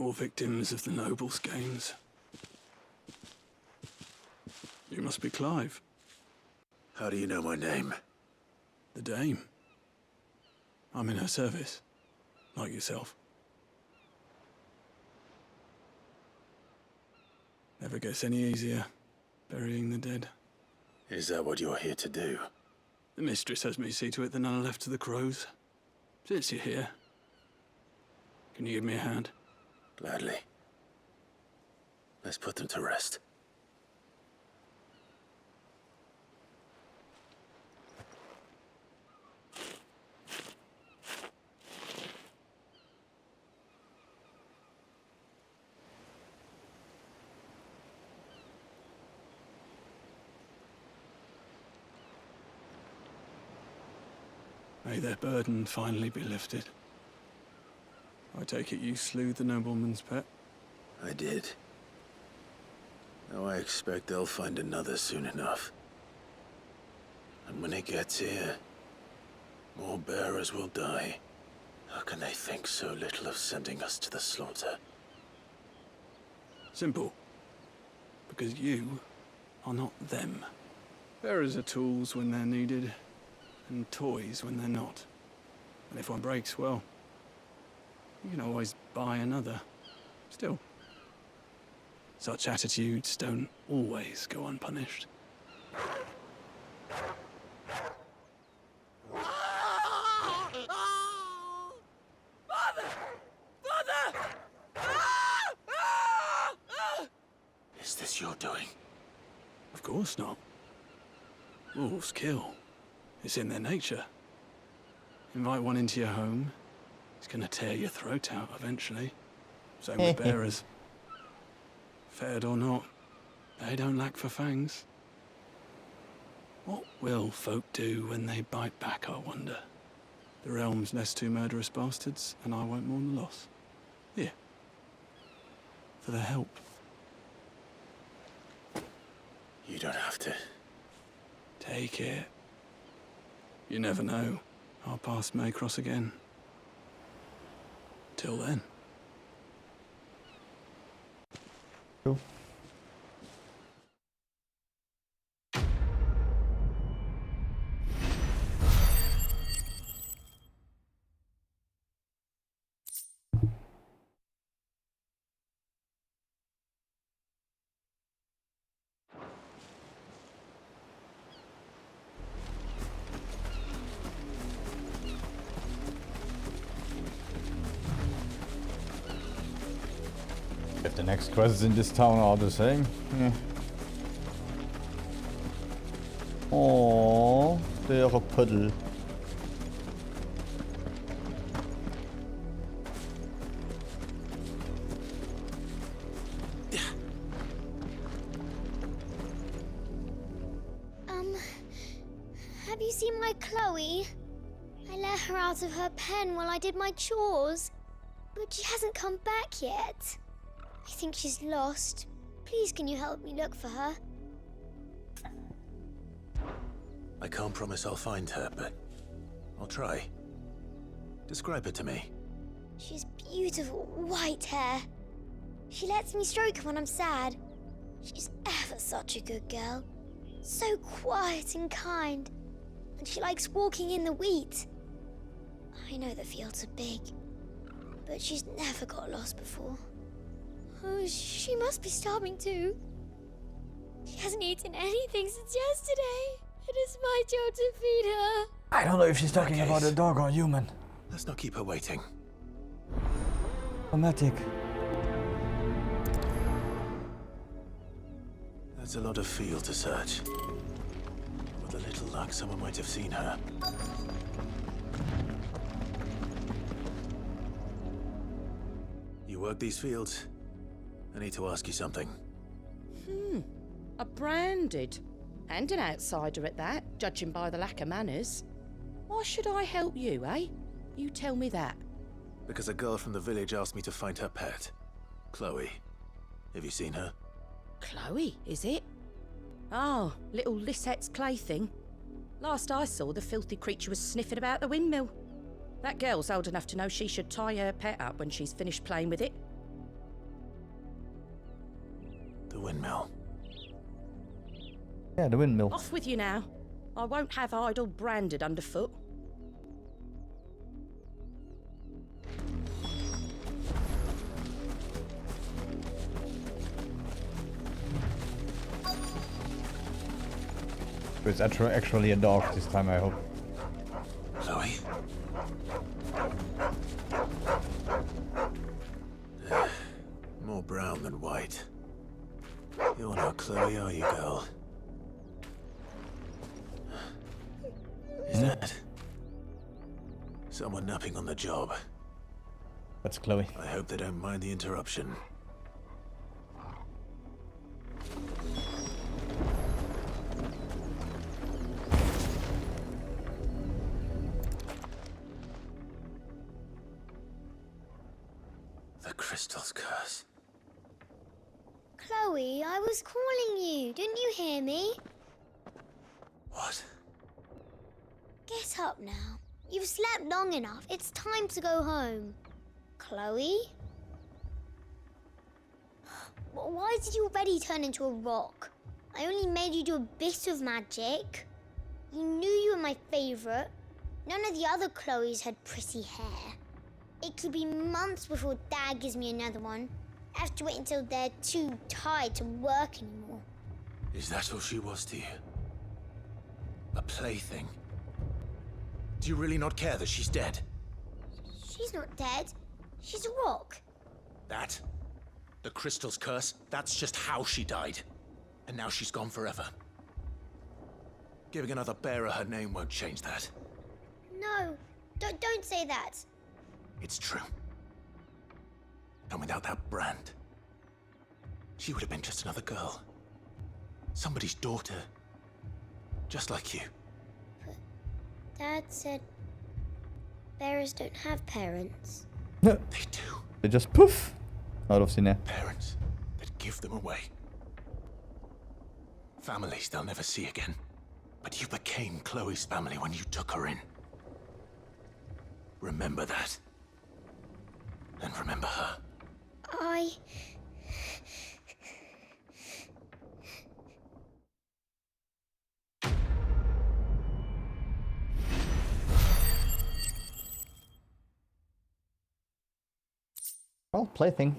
More victims of the nobles' games. You must be Clive. How do you know my name? The Dame. I'm in her service, like yourself. Never gets any easier, burying the dead. Is that what you're here to do? The mistress has me see to it that none are left to the crows. Since you're here, can you give me a hand? Gladly. Let's put them to rest. May their burden finally be lifted. I take it you slew the nobleman's pet? I did. Now I expect they'll find another soon enough. And when it gets here, more bearers will die. How can they think so little of sending us to the slaughter? Simple. Because you are not them. Bearers are tools when they're needed, and toys when they're not. And if one breaks, well, you can always buy another. Still, such attitudes don't always go unpunished. Father! Father! Is this your doing? Of course not. Wolves kill. It's in their nature. Invite one into your home, it's gonna tear your throat out eventually. Same with bearers. Fed or not, they don't lack for fangs. What will folk do when they bite back, I wonder? The realm's nest two murderous bastards, and I won't mourn the loss. Here. For the help. You don't have to. Take it. You never know. Our paths may cross again. Till then. Cool. If the next quests in this town are the same. Oh, det er a puddle. Have you seen my Chloe? I let her out of her pen while I did my chores, but she hasn't come back yet. I think she's lost. Please, can you help me look for her? I can't promise I'll find her, but I'll try. Describe her to me. She's beautiful white hair. She lets me stroke her when I'm sad. She's ever such a good girl. So quiet and kind. And she likes walking in the wheat. I know the fields are big, but she's never got lost before. Oh, she must be starving too. She hasn't eaten anything since yesterday. It is my job to feed her. I don't know if she's talking about a dog or a human. Let's not keep her waiting. Dramatic. That's a lot of field to search. With a little luck, someone might have seen her. You work these fields? I need to ask you something. A branded. And an outsider at that, judging by the lack of manners. Why should I help you, eh? You tell me that. Because a girl from the village asked me to find her pet. Chloe. Have you seen her? Chloe, is it? Oh, little Lisette's plaything. Last I saw, the filthy creature was sniffing about the windmill. That girl's old enough to know she should tie her pet up when she's finished playing with it. windmill. Yeah, the windmill. Off with you now. I won't have idle branded underfoot. It's actually a dog this time, I hope. Chloe? More brown than white. You're not Chloe, are you, girl? Is that someone napping on the job? That's Chloe. I hope they don't mind the interruption. The crystal's curse. Chloe, I was calling you. Didn't you hear me? What? Get up now. You've slept long enough. It's time to go home. Chloe? Why did you already turn into a rock? I only made you do a bit of magic. You knew you were my favorite. None of the other Chloes had pretty hair. It could be months before Dad gives me another one. I have to wait until they're too tired to work anymore. Is that all she was to you? A plaything? Do you really not care that she's dead? She's not dead. She's a rock. That? The crystal's curse? That's just how she died. And now she's gone forever. Giving another bearer her name won't change that. No, don't say that. It's true. And without that brand, she would have been just another girl. Somebody's daughter. Just like you. Dad said bearers don't have parents. They do. They just poof out of thin air. Parents that give them away. Families they'll never see again. But you became Chloe's family when you took her in. Remember that. And remember her. Well, plaything.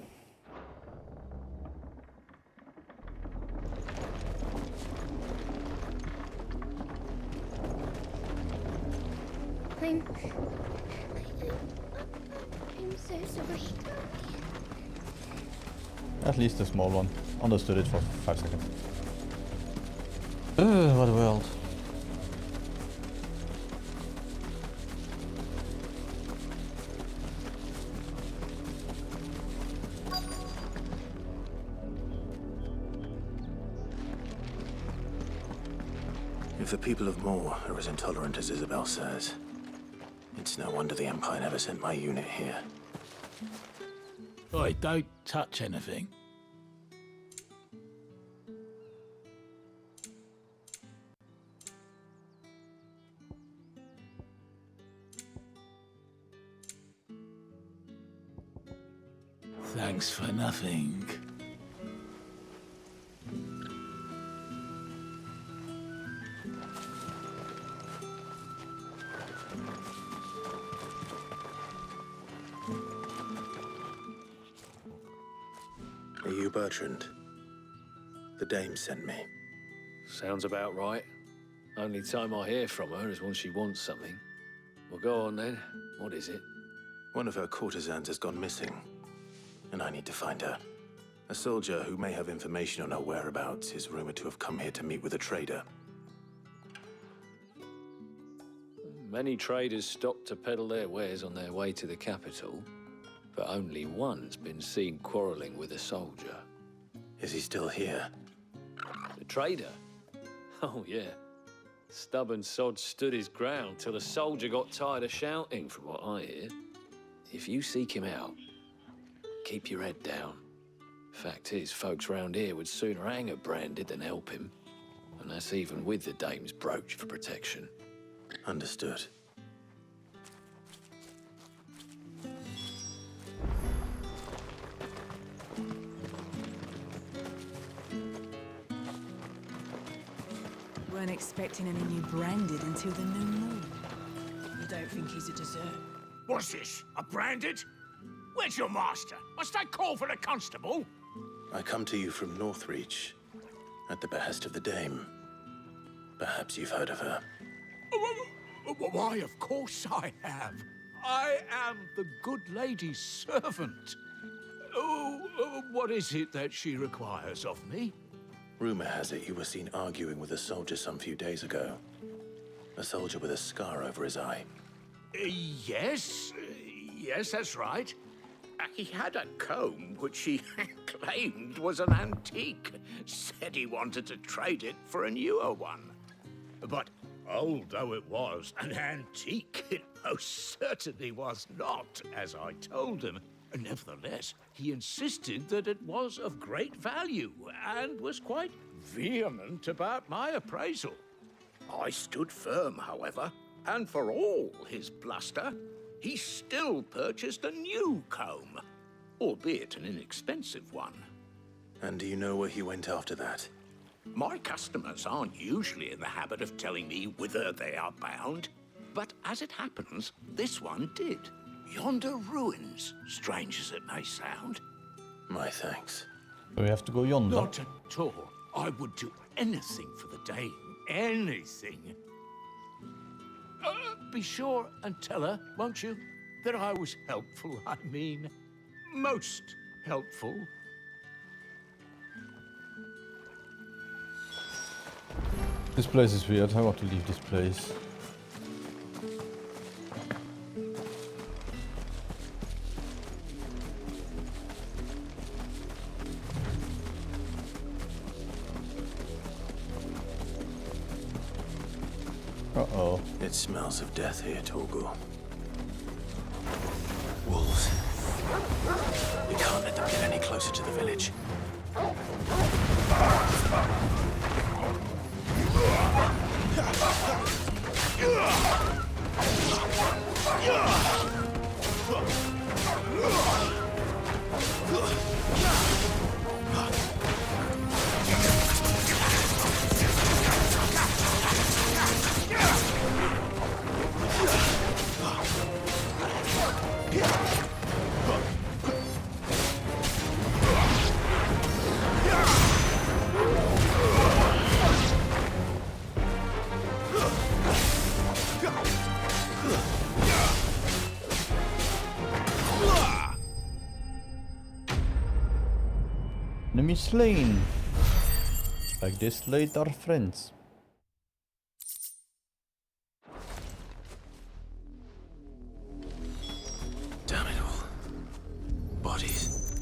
I'm so sorry. At least a small one. Understood it for 5 seconds. What a world. If the people of Moor are as intolerant as Isabel says, it's no wonder the Empire never sent my unit here. Oi, don't touch anything. Thanks for nothing. Are you Bertrand? The dame sent me. Sounds about right. Only time I hear from her is when she wants something. Well, go on then. What is it? One of her courtesans has gone missing, and I need to find her. A soldier who may have information on her whereabouts is rumored to have come here to meet with a trader. Many traders stop to peddle their wares on their way to the capital, but only one's been seen quarreling with a soldier. Is he still here? The trader? Oh, yeah. Stubborn sod stood his ground till the soldier got tired of shouting, from what I hear. If you seek him out, keep your head down. Fact is, folks round here would sooner hang a branded than help him. And that's even with the dame's brooch for protection. Understood. Weren't expecting any new branded until the new moon. You don't think he's a dessert? What's this? A branded? Where's your master? Must I call for the constable? I come to you from Northreach, at the behest of the Dame. Perhaps you've heard of her. Why, of course I have. I am the good lady's servant. What is it that she requires of me? Rumor has it you were seen arguing with a soldier some few days ago. A soldier with a scar over his eye. Yes, that's right. He had a comb which he claimed was an antique. Said he wanted to trade it for a newer one. But old though it was, an antique it most certainly was not, as I told him. Nevertheless, he insisted that it was of great value and was quite vehement about my appraisal. I stood firm, however, and for all his bluster, he still purchased a new comb, albeit an inexpensive one. And do you know where he went after that? My customers aren't usually in the habit of telling me whither they are bound, but as it happens, this one did. Yonder ruins, strange as it may sound. My thanks. So we have to go yonder. Not at all. I would do anything for the Dame. Anything. Be sure and tell her, won't you, that I was helpful, I mean. Most helpful. This place is weird. I want to leave this place. Uh-oh. It smells of death here, Torgul. Wolves. We can't let them get any closer to the village. Enemy slain. Like they slayed our friends. Damn it all. Bodies.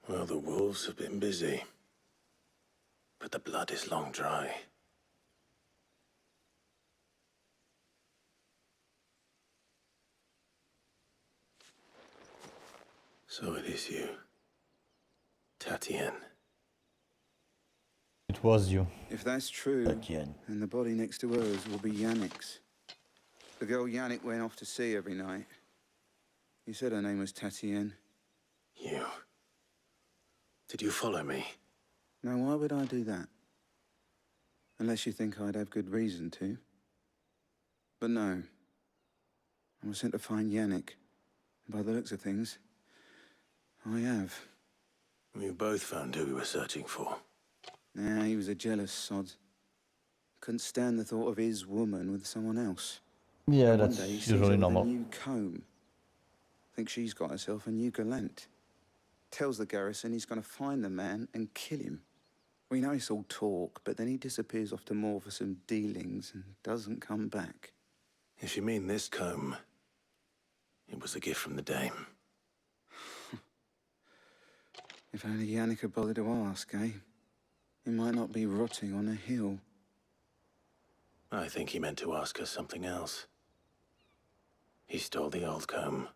Well, the wolves have been busy. But the blood is long dry. So it is you, Tatienne. It was you. If that's true, Again. then the body next to hers will be Yannick's. The girl Yannick went off to sea every night. You said her name was Tatienne. You. Did you follow me? Now, why would I do that? Unless you think I'd have good reason to. But no. I was sent to find Yannick. And by the looks of things, I have. We both found who we were searching for. Nah, he was a jealous sod. Couldn't stand the thought of his woman with someone else. Yeah, And that's one day he sees usually her with normal. a new comb. Thinks she's got herself a new gallant. Tells the garrison he's going to find the man and kill him. We know it's all talk, but then he disappears off to Moor for some dealings and doesn't come back. If you mean this comb, it was a gift from the Dame. If only Yannick had bothered to ask, eh? He might not be rotting on a hill. I think he meant to ask her something else. He stole the old comb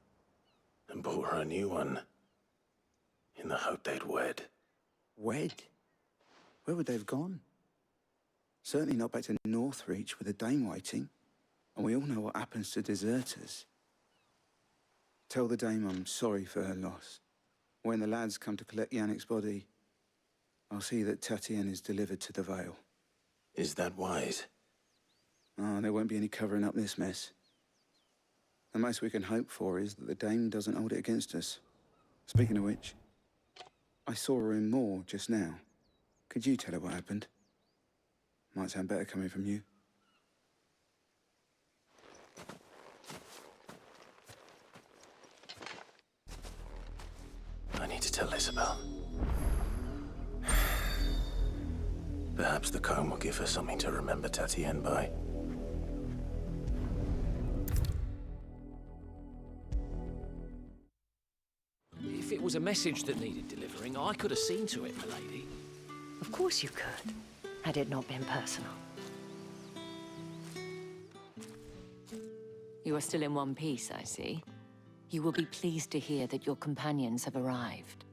and bought her a new one in the hope they'd wed. Wed? Where would they have gone? Certainly not back to Northreach with a dame waiting. And we all know what happens to deserters. Tell the dame I'm sorry for her loss. When the lads come to collect Yannick's body, I'll see that Tatienne is delivered to the Vale. Is that wise? Oh, there won't be any covering up this mess. The most we can hope for is that the dame doesn't hold it against us. Speaking of which, I saw her in Moor just now. Could you tell her what happened? Might sound better coming from you. I need to tell Isabel. Perhaps the comb will give her something to remember Tatienne by. If it was a message that needed delivering, I could have seen to it, milady. Of course you could, had it not been personal. You are still in one piece, I see. You will be pleased to hear that your companions have arrived.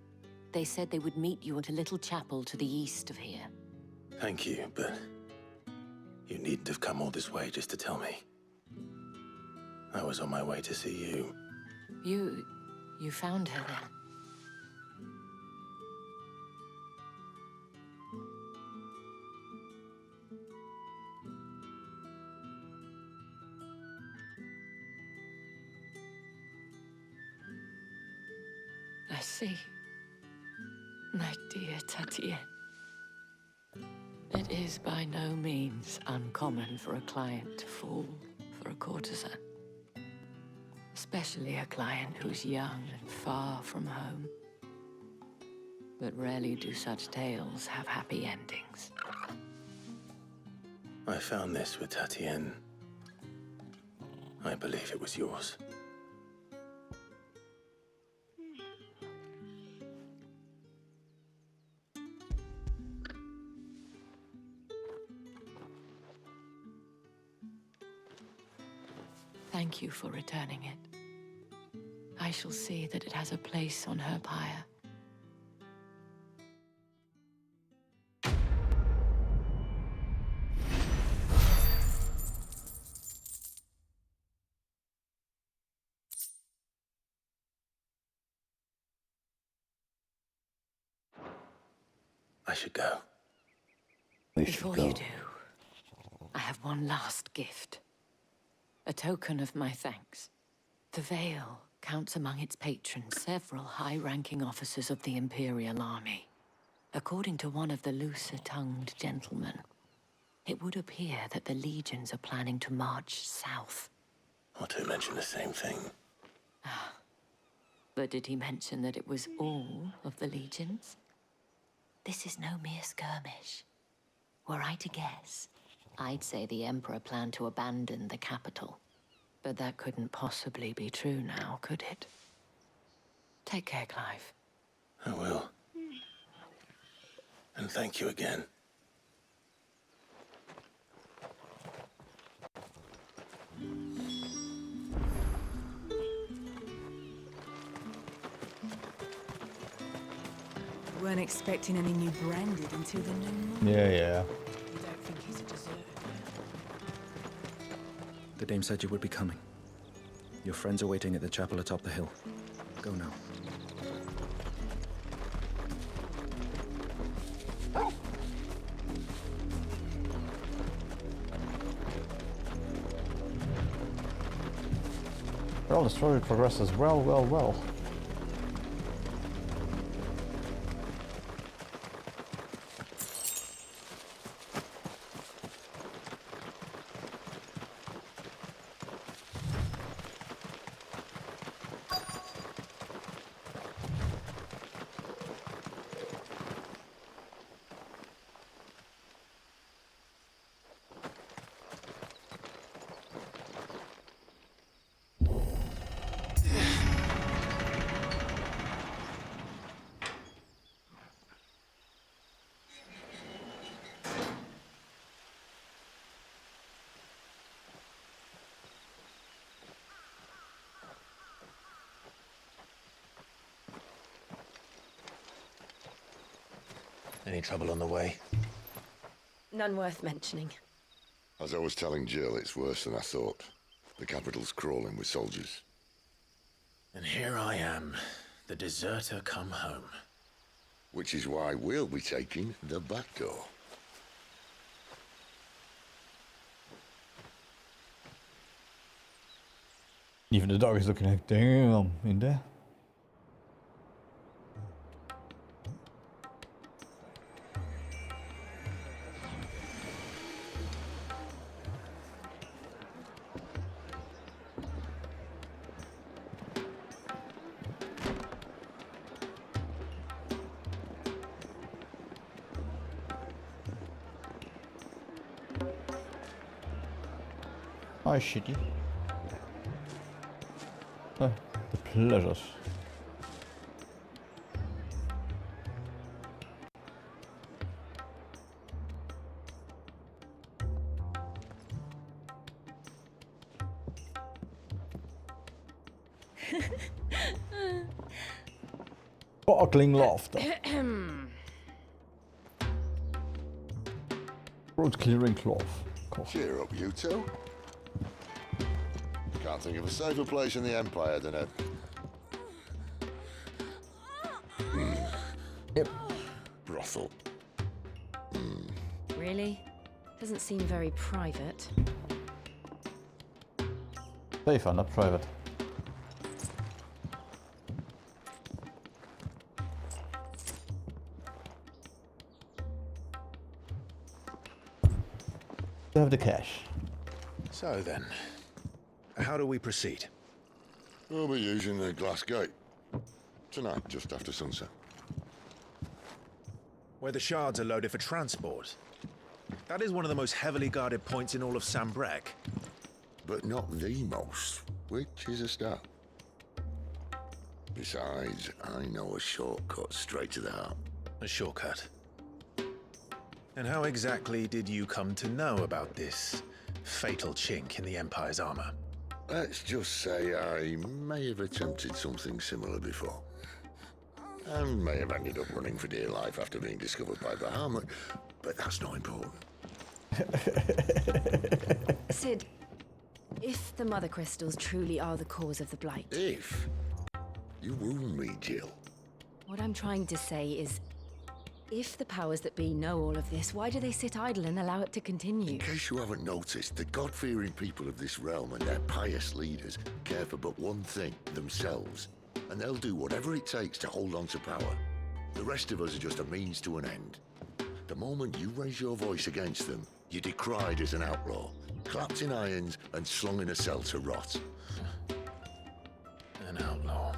They said they would meet you at a little chapel to the east of here. Thank you, but you needn't have come all this way just to tell me. I was on my way to see you. You found her then? I see. My dear Tatienne. It is by no means uncommon for a client to fall for a courtesan. Especially a client who's young and far from home. But rarely do such tales have happy endings. I found this with Tatienne. I believe it was yours. Thank you for returning it. I shall see that it has a place on her pyre. I should go. Before you do, I have one last gift. A token of my thanks. The Vale counts among its patrons several high-ranking officers of the Imperial Army. According to one of the looser-tongued gentlemen, it would appear that the legions are planning to march south. Or to mention the same thing. But did he mention that it was all of the legions? This is no mere skirmish. Were I to guess, I'd say the Emperor planned to abandon the capital. But that couldn't possibly be true now, could it? Take care, Clive. I will. And thank you again. Weren't expecting any new branded until the new moon. Yeah. You don't think he's a deserter? The dame said you would be coming. Your friends are waiting at the chapel atop the hill. Go now. Well, the story progresses well. Any trouble on the way? None worth mentioning. As I was telling Jill, it's worse than I thought. The capital's crawling with soldiers. And here I am, the deserter come home. Which is why we'll be taking the back door. Even the dog is looking like, damn, in there. Oh, shitty. Oh, the pleasures. Sparkling laughter. Road clearing cloth. Cheer up, you two. Can't think of a safer place in the Empire than it. Yep. Brothel. Really? Doesn't seem very private. Safer, not private. Have the cash. So then, how do we proceed? We'll be using the glass gate. Tonight, just after sunset. Where the shards are loaded for transport. That is one of the most heavily guarded points in all of Sambrek. But not the most, which is a start. Besides, I know a shortcut straight to the heart. A shortcut. And how exactly did you come to know about this fatal chink in the Empire's armor? Let's just say I may have attempted something similar before. And may have ended up running for dear life after being discovered by Bahamut, but that's not important. Sid, if the Mother Crystals truly are the cause of the Blight... If? You wound me, Jill. What I'm trying to say is, if the powers that be know all of this, why do they sit idle and allow it to continue? In case you haven't noticed, the God-fearing people of this realm and their pious leaders care for but one thing, themselves. And they'll do whatever it takes to hold on to power. The rest of us are just a means to an end. The moment you raise your voice against them, you're decried as an outlaw, clapped in irons and slung in a cell to rot. An outlaw.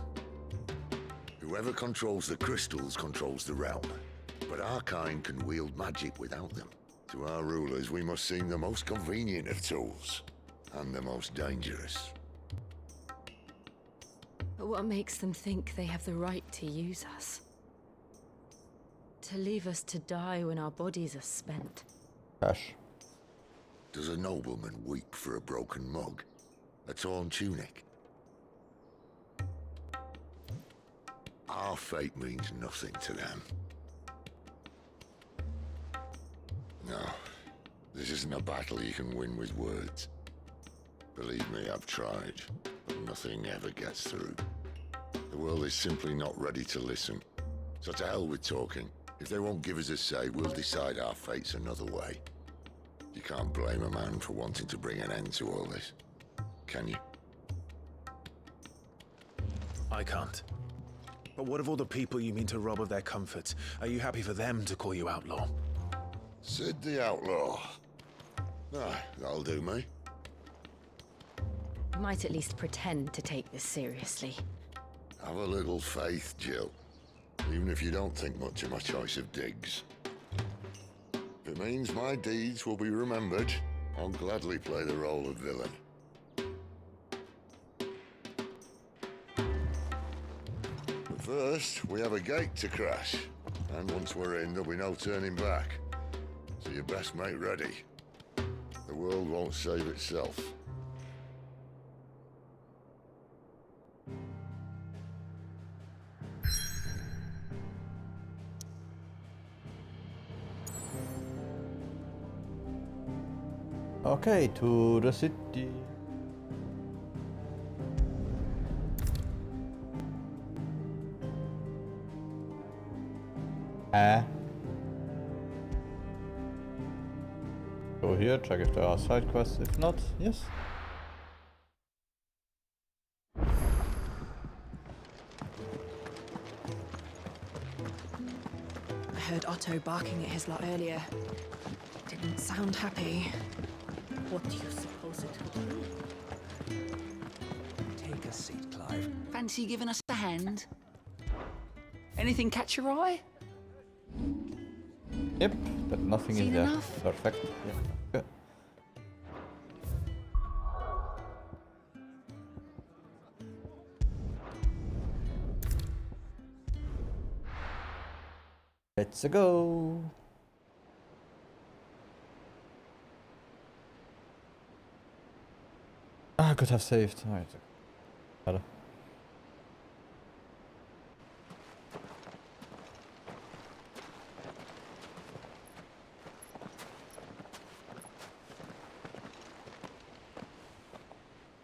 Whoever controls the crystals controls the realm. But our kind can wield magic without them. To our rulers, we must seem the most convenient of tools, and the most dangerous. But what makes them think they have the right to use us? To leave us to die when our bodies are spent? Cash. Does a nobleman weep for a broken mug? A torn tunic? Our fate means nothing to them. No, this isn't a battle you can win with words. Believe me, I've tried, but nothing ever gets through. The world is simply not ready to listen. So to hell with talking. If they won't give us a say, we'll decide our fates another way. You can't blame a man for wanting to bring an end to all this, can you? I can't. But what of all the people you mean to rob of their comforts? Are you happy for them to call you outlaw? Sid the Outlaw. Ah, that'll do me. You might at least pretend to take this seriously. Have a little faith, Jill. Even if you don't think much of my choice of digs. If it means my deeds will be remembered, I'll gladly play the role of villain. But first, we have a gate to crash. And once we're in, there'll be no turning back. So you best make ready. The world won't save itself. Okay, to the city. Go here, check if there are side quests. If not, yes. I heard Otto barking at his lot earlier. Didn't sound happy. What do you suppose it could be? Take a seat, Clive. Fancy giving us a hand? Anything catch your eye? Yep, but nothing Seen is there. enough? Perfect. Yeah. Good. Let's go. Ah, I could have saved. Alright. Better.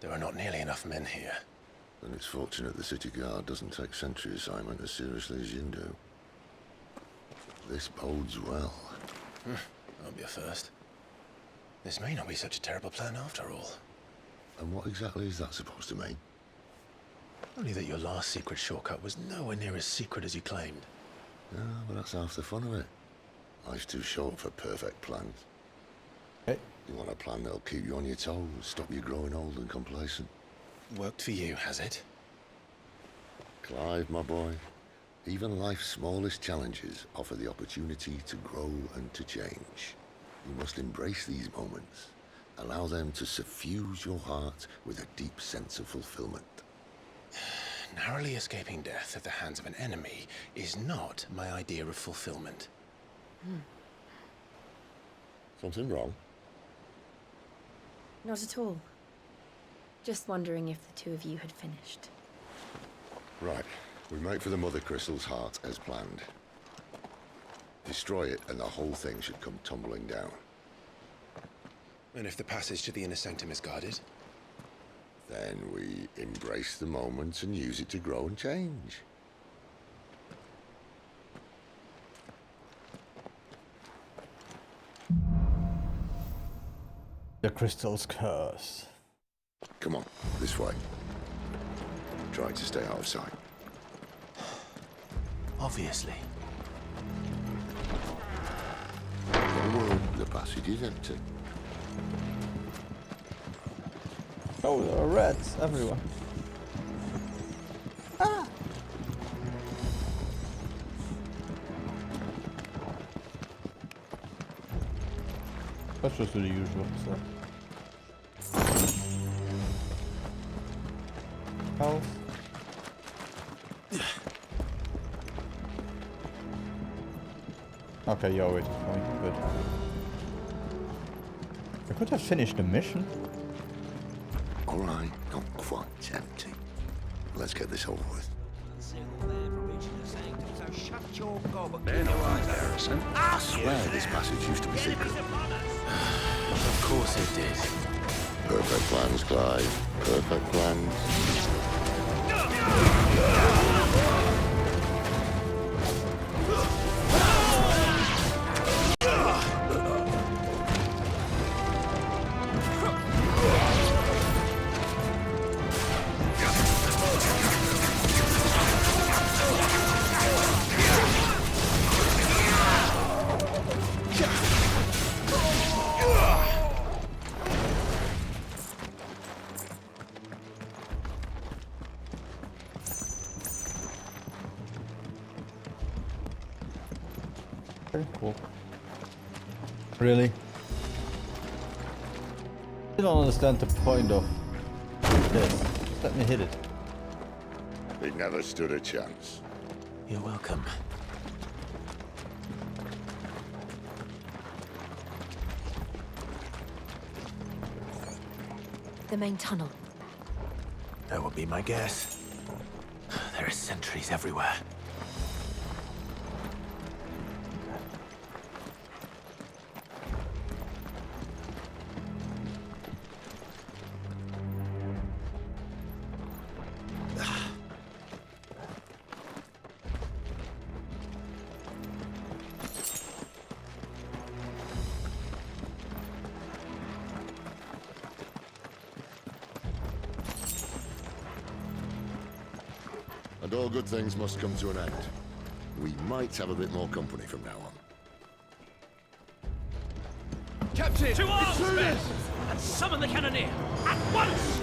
There are not nearly enough men here. Then it's fortunate the city guard doesn't take sentry assignment as seriously as you do. This bodes well. That'll be a first. This may not be such a terrible plan after all. And what exactly is that supposed to mean? Only that your last secret shortcut was nowhere near as secret as you claimed. Yeah, but that's half the fun of it. Life's too short for perfect plans. Hey. You want a plan that'll keep you on your toes, stop you growing old and complacent. Worked for you, has it? Clive, my boy, even life's smallest challenges offer the opportunity to grow and to change. You must embrace these moments. Allow them to suffuse your heart with a deep sense of fulfillment. Narrowly escaping death at the hands of an enemy is not my idea of fulfillment. Something wrong? Not at all. Just wondering if the two of you had finished. Right. We make for the Mother Crystal's heart as planned. Destroy it and the whole thing should come tumbling down. And if the passage to the inner sanctum is guarded? Then we embrace the moment and use it to grow and change. The crystal's curse. Come on, this way. Try to stay out of sight. Obviously. Don't worry, the passage is empty. Oh, there are rats everywhere. Ah! Let's just do the usual stuff. Health. Okay, you're waiting for me. Good. I could have finished the mission. All right, not quite empty. Let's get this over with. I swear this passage used to be secret. Of course it did. Perfect plans, Clive. Perfect plans. Very cool. Really? I don't understand the point of this. Just let me hit it. It never stood a chance. You're welcome. The main tunnel. That would be my guess. There are sentries everywhere. And all good things must come to an end. We might have a bit more company from now on. Captain! To arms, men! And summon the cannoneer! At once!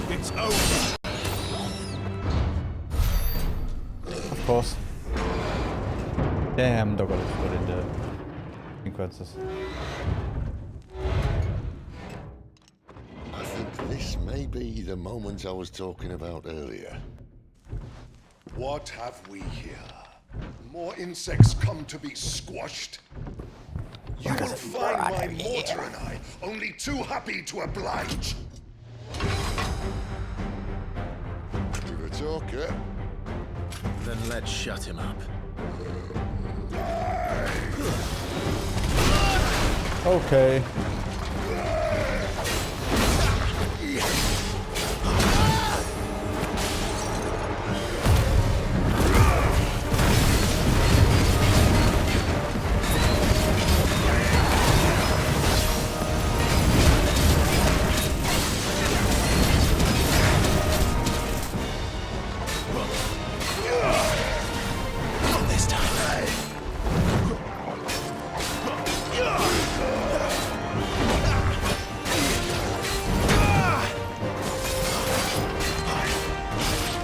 It's over. Of course. Damn, don't gotta put in the sequences. I think this may be the moment I was talking about earlier. What have we here? More insects come to be squashed? You will find my mortar and I only too happy to oblige. You're a talker. Then let's shut him up. Okay.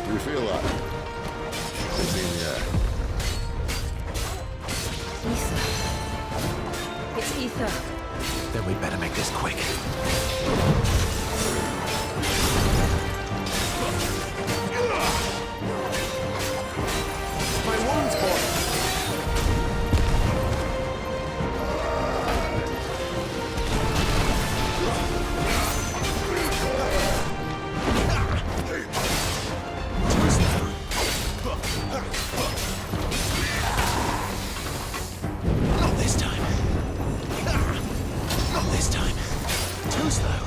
You feel that? It's in the air. Ether. It's ether. Then we better make this quick. My wounds, boy. Not this time. Not this time. Too slow.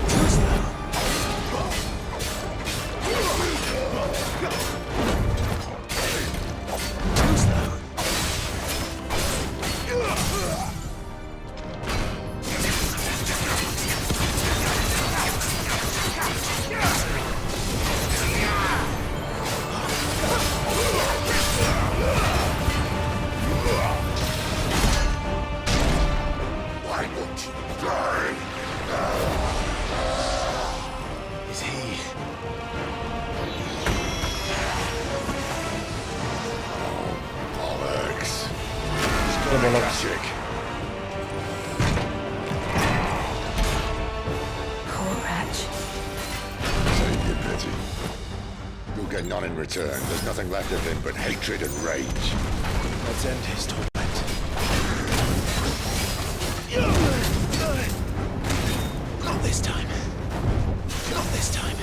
Too slow. Too slow. Why won't you die? Is he? Bollocks. Magic. Poor wretch. Save your pity. You'll get none in return. There's nothing left of him but hatred and rage. Let's end his torment. Not this time. Not this time.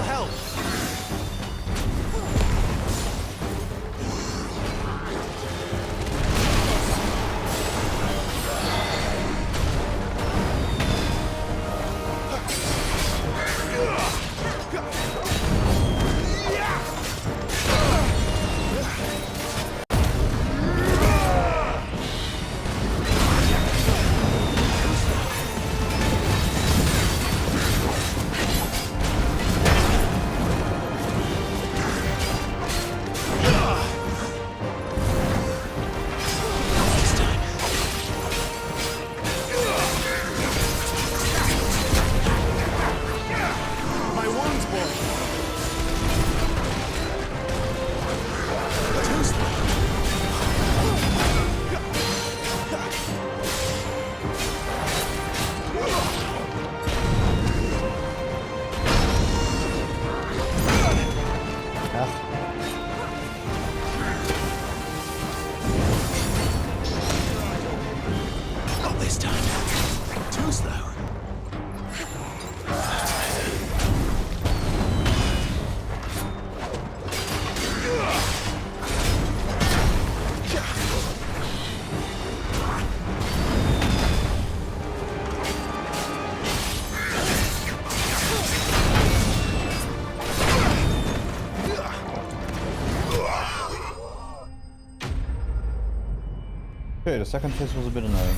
will help. Okay, the second phase was a bit annoying,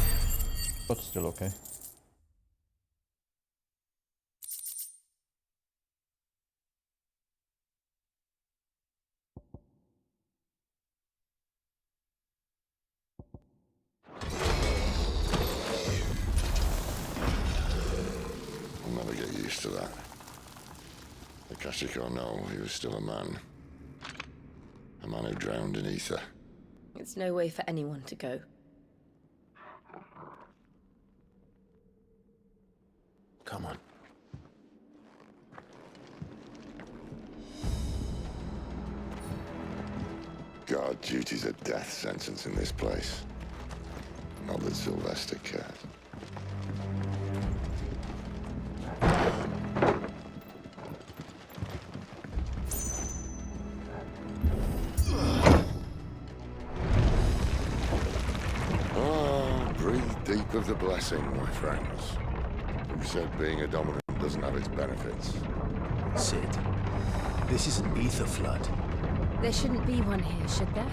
but still okay. I'll never get used to that. Akashic or no, he was still a man. A man who drowned in ether. It's no way for anyone to go. Come on. Guard duty's a death sentence in this place. Not that Sylvester cares. Deep of the blessing, my friends. Who said being a dominant doesn't have its benefits? Sid, this is an ether flood. There shouldn't be one here, should there?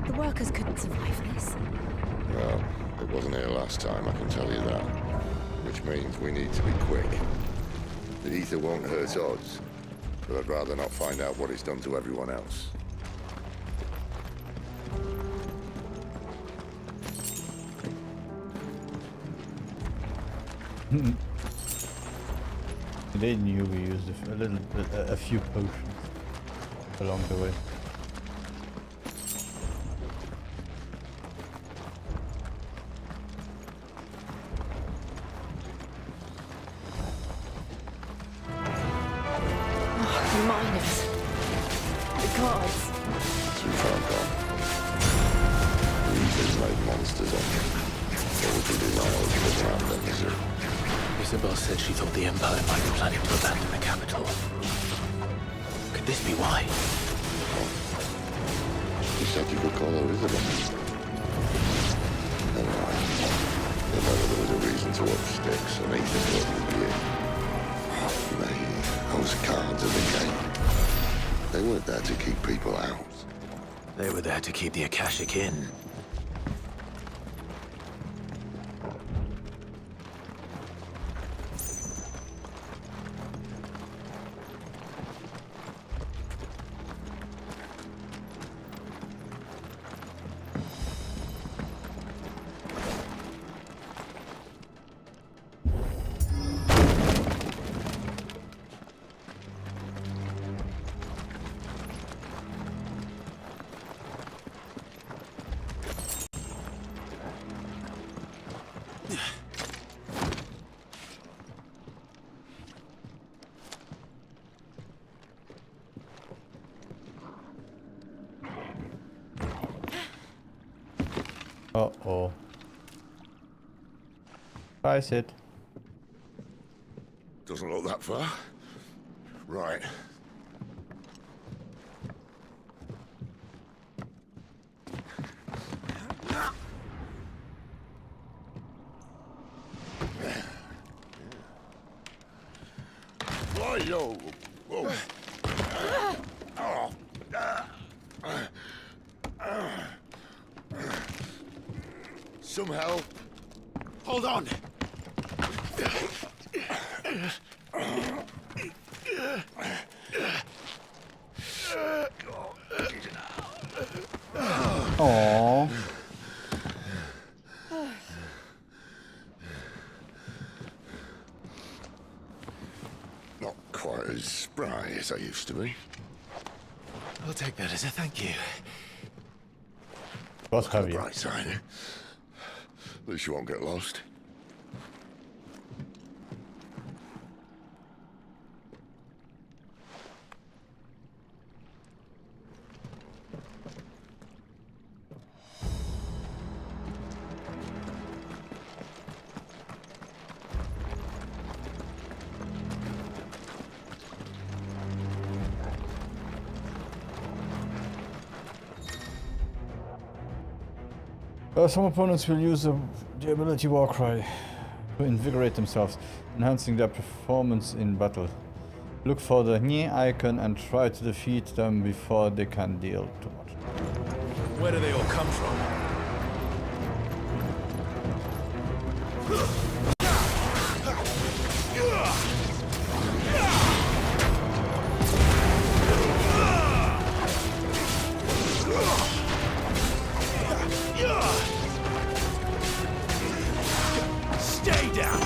The workers couldn't survive this. Well, it wasn't here last time, I can tell you that. Which means we need to be quick. The ether won't hurt us, but I'd rather not find out what it's done to everyone else. They knew we used a few potions along the way. Oh, the miners. The guards. Too far gone. The ether's made monsters of them. What would be designed to surround them, is it? Isabel said she thought the Empire might be planning to abandon the capital. Could this be why? You said you could call her Isabel. Never mind. If ever there was a reason to up sticks, an ether flood would be it. Those cards at the gate. They weren't there to keep people out. They were there to keep the Akashic in. Uh-oh. Bye, Sid. Doesn't look that far. Right. Yo. Whoa. Some help. Hold on. Aww. Not quite as spry as I used to be. I'll take that as a thank you. What's On the heavy? bright side. At least you won't get lost. Some opponents will use the ability Warcry to invigorate themselves, enhancing their performance in battle. Look for the Nye icon and try to defeat them before they can deal too much. Where do they all come from? Stay down!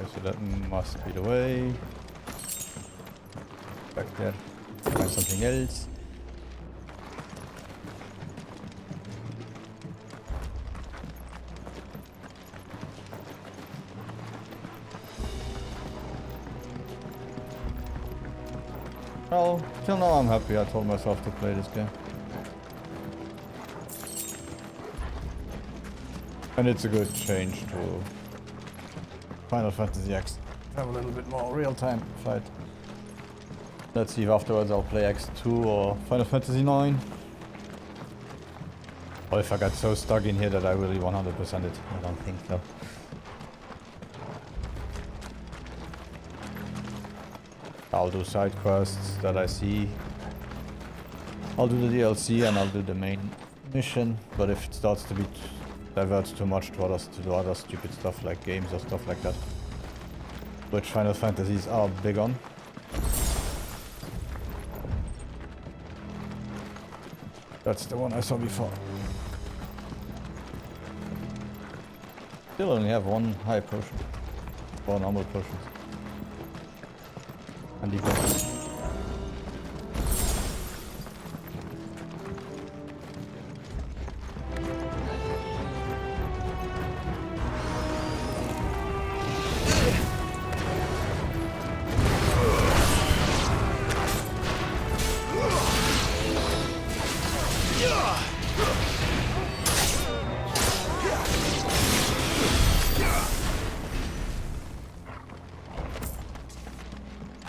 Okay, so that must be the way. Back there. Find something else. Well, till now I'm happy I told myself to play this game. And it's a good change to Final Fantasy X. Have a little bit more real-time fight. Let's see if afterwards I'll play X2 or Final Fantasy IX. Or if I got so stuck in here that I really 100% it. I don't think so. I'll do side quests that I see. I'll do the DLC and I'll do the main mission. But if it starts to be diverts too much to other stupid stuff like games or stuff like that, which Final Fantasies are big on. That's the one I saw before. Still only have one high potion. 4 normal potions. And the potions.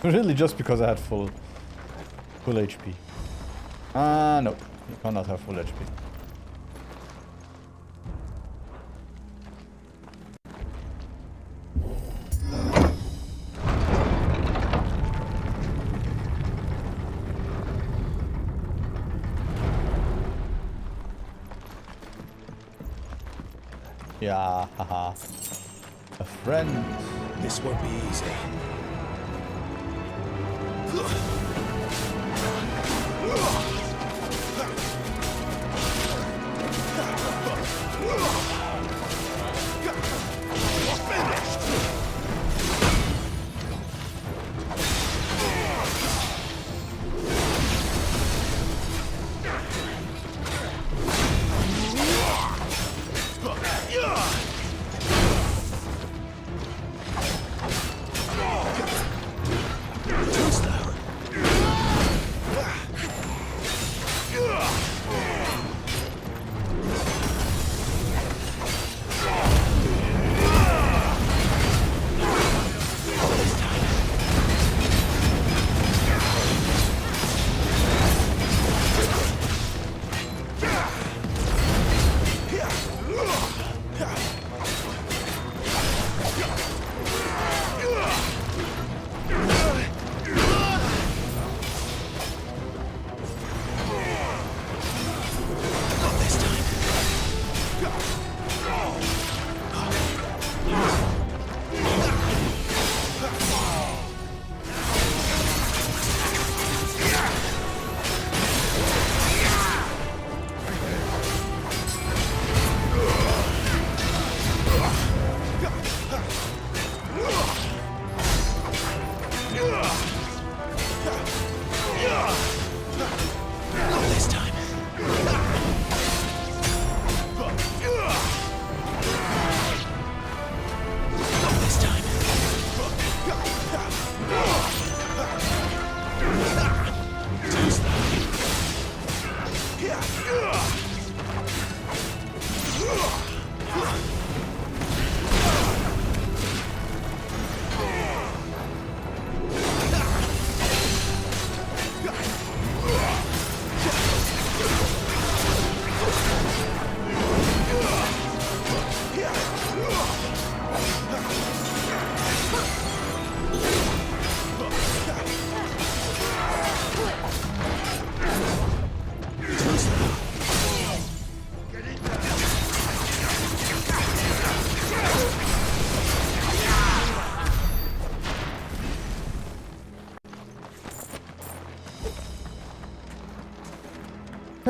Really, just because I had full HP. No, you cannot have full HP. Yeah, haha. A friend. This won't be easy.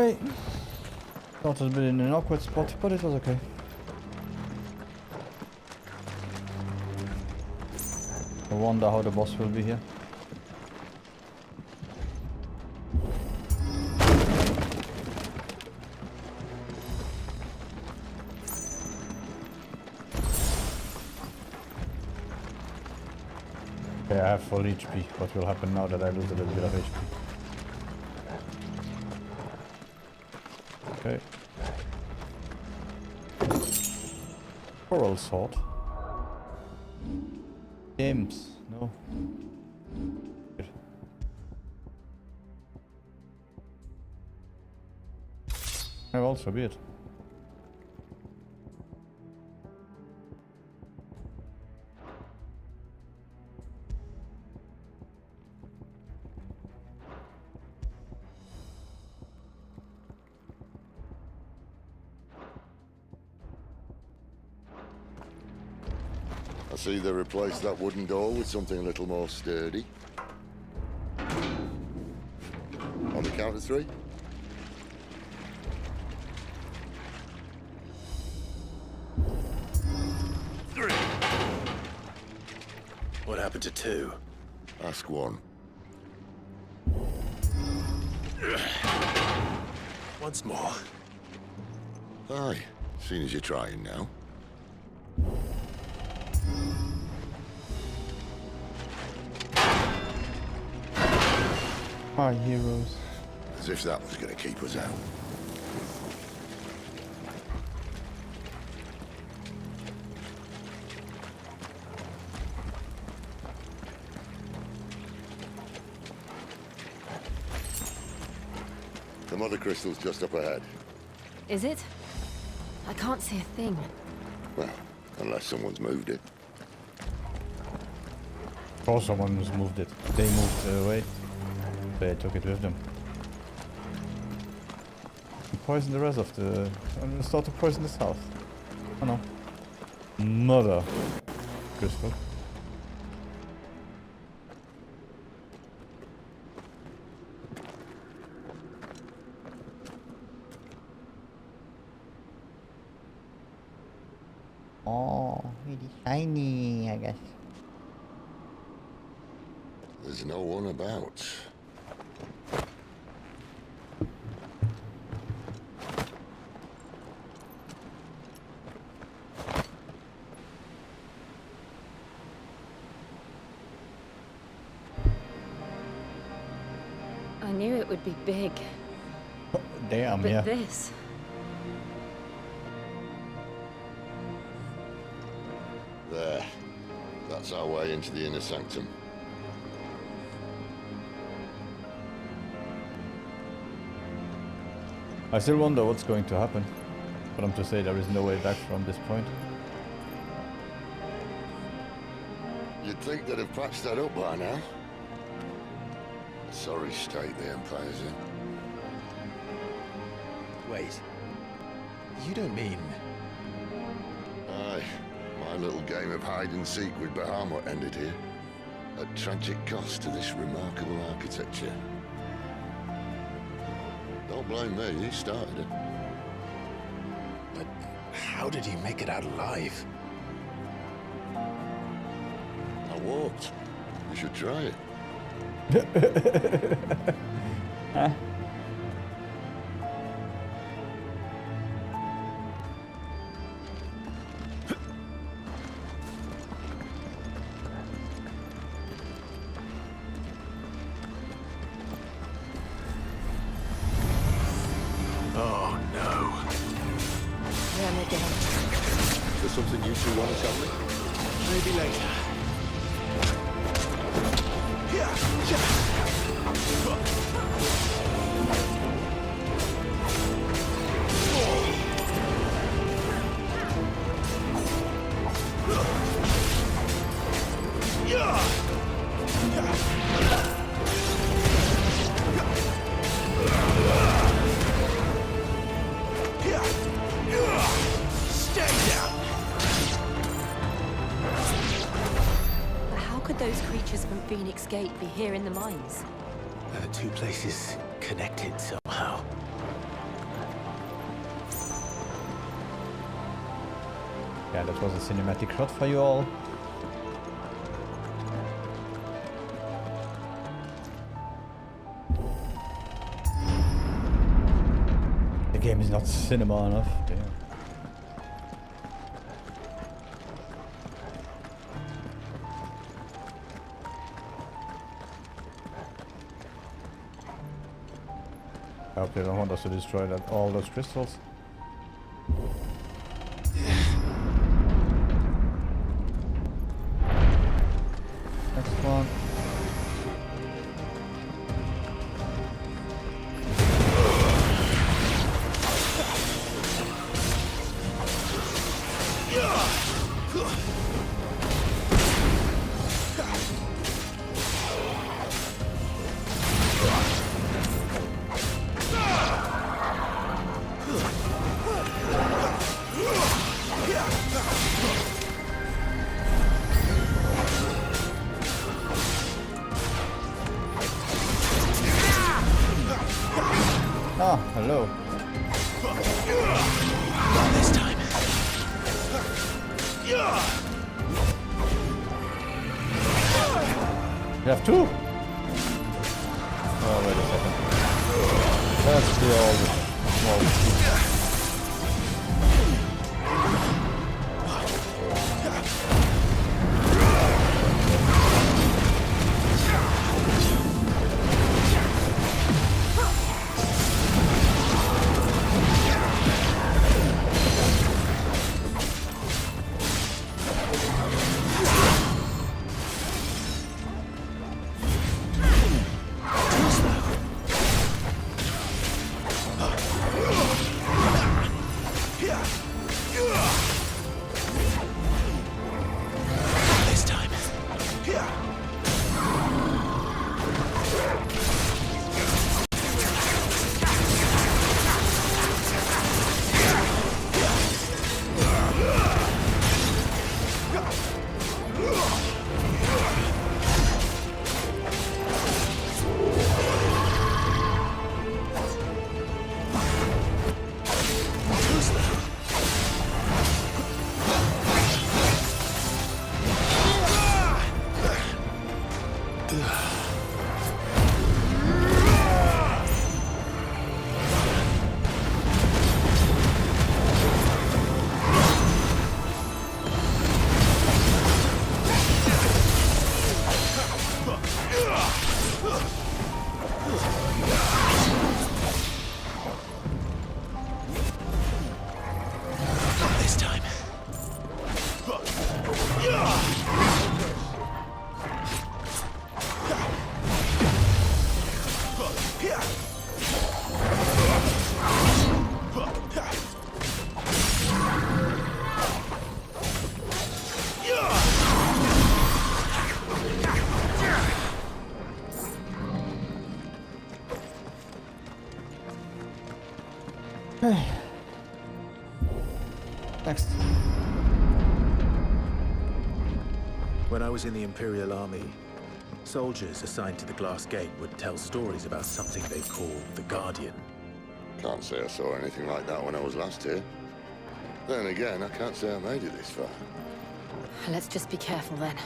Okay. Thought it was a bit in an awkward spot, but it was okay. I wonder how the boss will be here. Okay, I have full HP. What will happen now that I lose a little bit of HP? Okay. Coral sword. Games. No. Good. I've also be it. I see they replaced that wooden door with something a little more sturdy. On the count of 3? What happened to 2? Ask 1. Once more. Aye, seeing as you're trying now. My heroes. As if that was going to keep us out. The mother crystal's just up ahead. Is it? I can't see a thing. Well, unless someone's moved it. Oh, someone has moved it. They moved away. They took it with them. Poison the rest of the... and start to poison the south. Oh no. Mother crystal. Oh, really shiny, I guess. There's no one about. I knew it would be big. Damn, but yeah. This... There. That's our way into the inner sanctum. I still wonder what's going to happen. for them to say there is no way back from this point. You'd think they'd have patched that up by now. Sorry state the Empire's in. Wait. You don't mean... Aye. My little game of hide-and-seek with Bahamut ended here. At tragic cost to this remarkable architecture. Don't blame me, he started it. But how did he make it out alive? I walked. You should try it. Huh? Oh no. Them again. Is there something you two want to tell me? Maybe later. But how could those creatures from Phoenix Gate be here in the mines? Two places connected somehow. Yeah, that was a cinematic shot for you all. The game is not cinema enough. Damn. I hope they don't want us to destroy all those crystals. Next one. Ah, hello. Not this time. You have two? Oh, wait a second. Let's do all the small pieces. When I was in the Imperial Army, soldiers assigned to the Glass Gate would tell stories about something they called the Guardian. Can't say I saw anything like that when I was last here. Then again, I can't say I made it this far. Let's just be careful then.